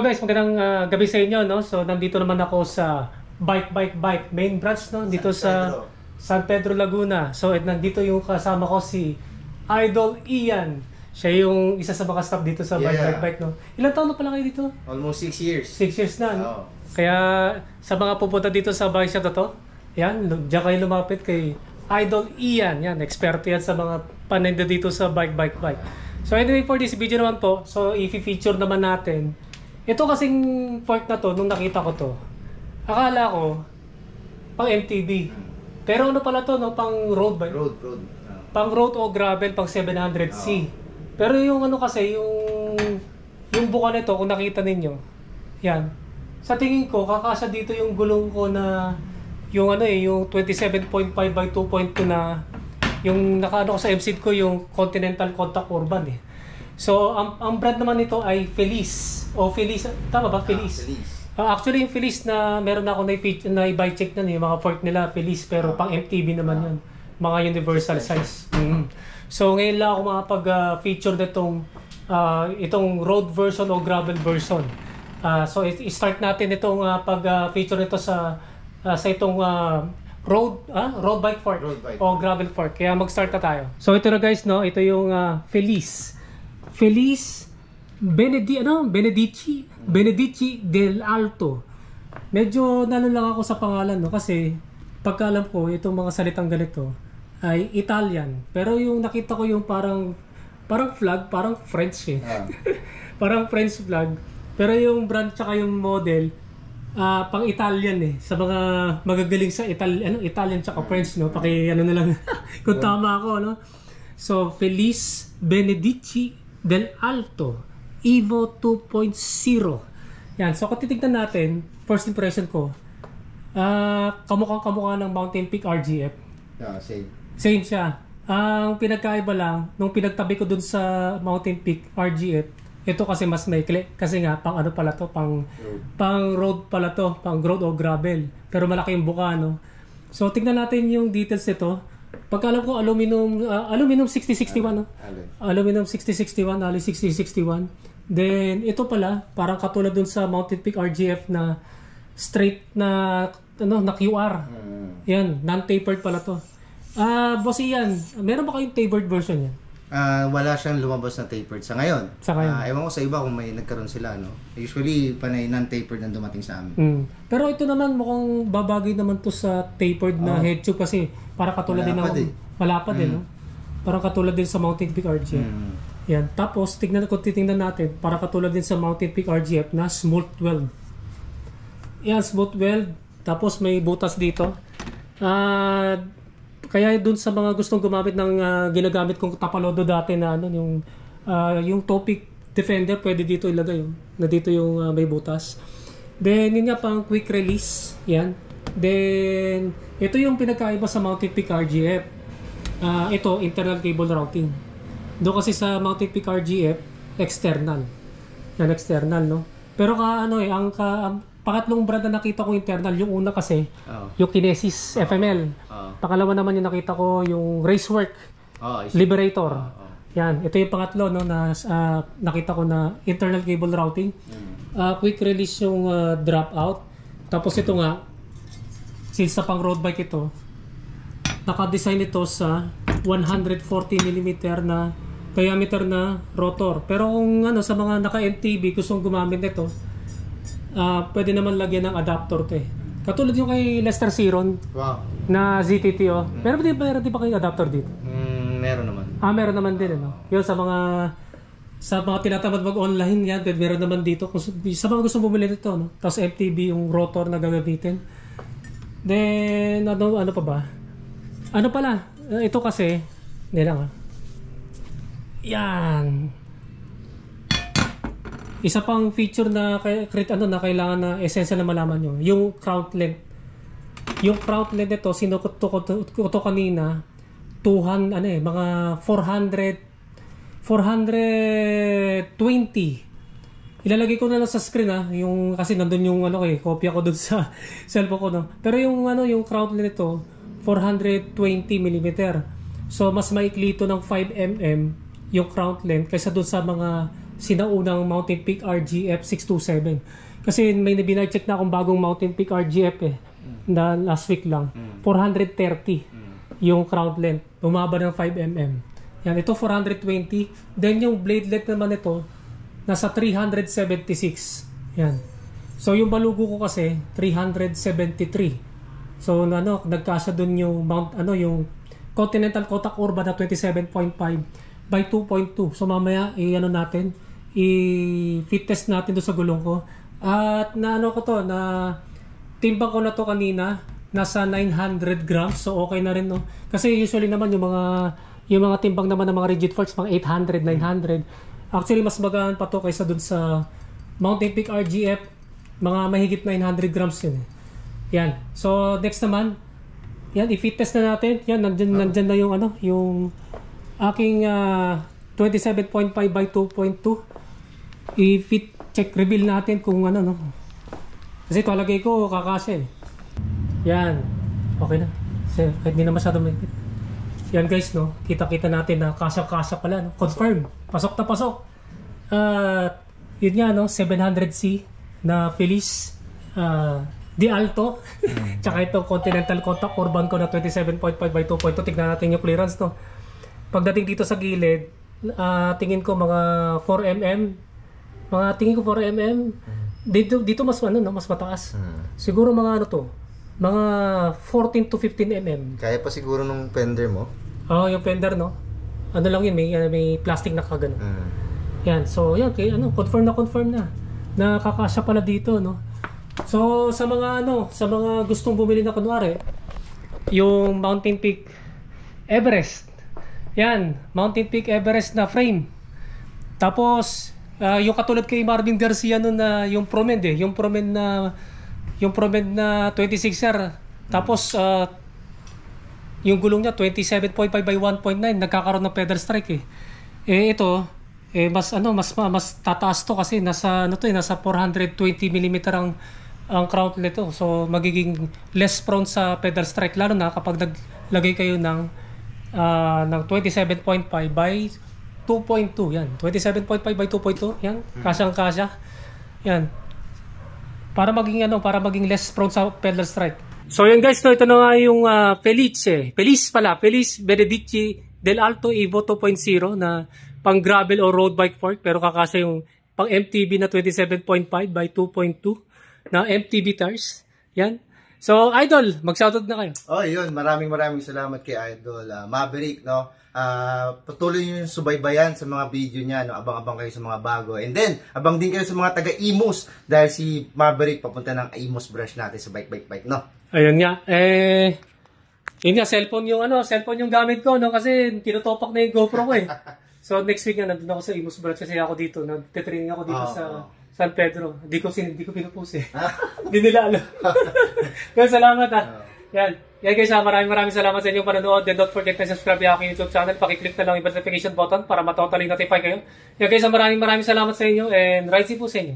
guys, magandang gabi sa inyo, no? So nandito naman ako sa Bike main branch, no? Dito sa San Pedro, Laguna. So nandito yung kasama ko si Idol Ian. Siya yung isa sa mga staff dito sa Bike, no? Ilang taon na pala kayo dito? Almost 6 years. 6 years na, no? Oh. Kaya sa mga pupunta dito sa bike shop na to, yan, diyan kayo lumapit kay Idol Ian. Yan, eksperto yan sa mga paninda dito sa bike. So anyway, for this video naman po, so i-feature naman natin. Ito kasing fork na to, nung nakita ko to, akala ko, pang MTB. Pero ano pala to, no? Pang road bike? Road. Pang road o gravel, pang 700C. Pero yung ano kasi, yung buka nito, kung nakita ninyo, yan. Sa tingin ko, kakasya dito yung gulong ko na, yung ano yung 27.5 by 2.2 na, yung nakaano ko sa MC ko, yung Continental Contact Urban eh. So, ang brand naman nito ay Feliz. O Feliz, tama ba? Feliz. Actually, yung Feliz na meron ako na i-buy check na yung mga fork nila, Feliz, pero pang MTB naman yun. Mga universal size. So, ngayon lang ako makapag-feature nitong itong road version o gravel version. So, i-start natin itong pag-feature nito sa itong road bike fork o gravel fork. Kaya mag-start na tayo. So, ito na guys, no? Ito yung Feliz Benedici del Alto. Medyo nalang ako sa pangalan, no? Kasi pagkaalam ko itong mga salitang ganito ay Italian. Pero yung nakita ko yung parang flag, parang French eh. Parang French flag. Pero yung brand tsaka yung model pang Italian eh. Sa mga magagaling sa Italian tsaka French, no? Ano na lang kung tama ako, no? So, Feliz Benedici del Alto Evo 2.0. Yan. So, kung titignan natin, first impression ko, kamukha ng Mountain Peak RGF. Same siya. Ang pinagkaiba lang, nung pinagtabi ko dun sa Mountain Peak RGF, ito kasi mas maikli. Kasi nga, pang ano pala to, pang road pala to, pang road o gravel. Pero malaki yung buka, no? So, tignan natin yung details nito. Pagkalam ko, aluminum 6061, no? Aluminum 6061, ali 6061. Then, ito pala, parang katulad dun sa Mountain Peak RGF na straight na, na QR. Yan, non-tapered pala to. Boss Ian, meron ba kayong tapered version yan? Wala siyang lumabas na tapered sa ngayon. Ewan ko sa iba kung may nagkaroon sila, no? Usually, panay non-tapered na dumating sa amin. Pero ito naman, mukhang babagay naman to sa tapered na head tube kasi para katulad din ng malapad no? Parang katulad din sa Mountain Peak RGF. Yan. Tapos, titingnan natin, para katulad din sa Mountain Peak RGF na smooth weld. Yan, smooth weld. Tapos, may butas dito. Kaya dun sa mga gustong gumamit ng ginagamit kong Tapalodo dati na yung Topic Defender, pwede dito ilagay na dito yung may butas. Then yun nga pang quick release, yan. Then ito yung pinagkaiba sa Mountain Peak RGF. Ito internal cable routing. Doon kasi sa Mountain Peak RGF external. Yan external, no. Pero ang pangatlong brand na nakita ko internal, yung una kasi, yung Kinesis FML. Pangalawa naman yung nakita ko, yung Racework Liberator. Yan, ito yung pangatlo, no, na nakita ko na internal cable routing. Quick release yung drop out. Tapos ito nga, since sa pang road bike ito, naka-design ito sa 140mm na diameter na rotor. Pero kung sa mga naka-MTB gustong gumamit nito, pwede naman lagyan ng adapter to eh. Katulad yung kay Lester Siron na ZTT Meron di ba kayo adapter dito? Meron naman. Meron naman din Yun sa mga tinatamad mag-online yan, meron naman dito. Sa mga gustong bumili nito, no? Tapos MTB yung rotor na gagamitin. Then ano pa ba? Ano pala? Ito kasi, hindi lang Yan. Isa pang feature na kailangan na essential na malaman nyo, yung crown length. Yung crown length nito, sinukot ko kanina, mga 420. Ilalagay ko na lang sa screen yung kasi nandun yung kopya ko dun sa cellphone ko, no. Pero yung yung crown length nito, 420mm. So mas maikli ito ng 5mm yung crown length kaysa dun sa mga sinaunang Mountain Peak RGF 627. Kasi may binag-check na akong bagong Mountain Peak RGF na last week lang. 430 yung crown length. Bumaba ng 5 mm. Yan, ito 420. Then yung blade length naman ito, nasa 376. Yan. So yung balugo ko kasi 373. So nagkasya doon yung yung Continental Kotak Urban na 27.5 by 2.2. So mamaya natin i-fit test natin doon sa gulong ko. At na timbang ko na to kanina, nasa 900 grams. So okay na rin, no. Kasi usually naman yung mga timbang naman ng mga rigid forks mga 800, 900. Actually mas magaan pa to kaysa doon sa Mountain Peak RGF, mga mahigit 900 grams yun. Yan. So next naman, yan i-fit test na natin. Yan nandyan na yung yung aking 27.5 by 2.2. I-fit check reveal natin kung Kasi talagay ko kakasya Yan. Okay na. Kasi kahit hindi na masyado mahigpit. Yan guys, no. Kita-kita natin na kasya-kasya pala, no. Confirm. Pasok na pasok. Yun nga, no. 700C na Feliz Di Alto. Tsaka ito Continental Kotak Urban ko na 27.5 by 2.2. Tignan natin yung clearance, no. Pagdating dito sa gilid, tingin ko mga 4 mm. Tingin ko 4 mm. Dito mas mas mataas. Siguro mga mga 14 to 15 mm. Kaya pa siguro nung fender mo? Oo, yung fender, no. Lang yun, may plastic na kagano. Yan, so yan, confirm na nakakasya pala dito, no. So sa mga gustong bumili na kunwari yung Mountain Peak Everest. Yan, Mountain Peak Everest na frame. Tapos yung katulad kay Marvin Garcia noon na yung Promed yung Promed na 26R. Tapos yung gulong niya 27.5 by 1.9, nagkakaroon ng pedal strike ito mas tataas to kasi nasa 420 mm ang crown nito. So magiging less prone sa pedal strike lalo na kapag naglagay kayo ng 27.5 by 2.2. Yan, 27.5 by 2.2. Yan, kasyang-kasya. Yan. Para maging less prone sa pedal strike. So yan guys, ito na nga yung Feliz Benedici Del Alto Evo 2.0 na pang gravel o road bike fork, pero kakasya yung pang MTB na 27.5 by 2.2 na MTB tires. Yan. So Idol, mag-shoutout na kayo. Oh, yun. Maraming salamat kay Idol Maverick, no. Patuloy nyo yung subaybayan sa mga video niya, no? Abang-abang kayo sa mga bago, and then abang din kayo sa mga taga-Imus dahil si Maverick papunta ng Imus brush natin sa bike, no? Ayun nga, yun nga, cellphone yung gamit ko, no? Kasi tinutopak na yung GoPro ko So next week nga nandun ako sa Imus brush kasi ako dito, nagtitraining ako dito sa San Pedro. Hindi ko pinupus Hindi nila alam. Kaya salamat Yan guys, maraming salamat sa inyong panonood. And don't forget na subscribe yung aking YouTube channel. Pakiclick na lang yung notification button para matotally notify kayo. Yan guys, maraming salamat sa inyo and ride safe po sa inyo.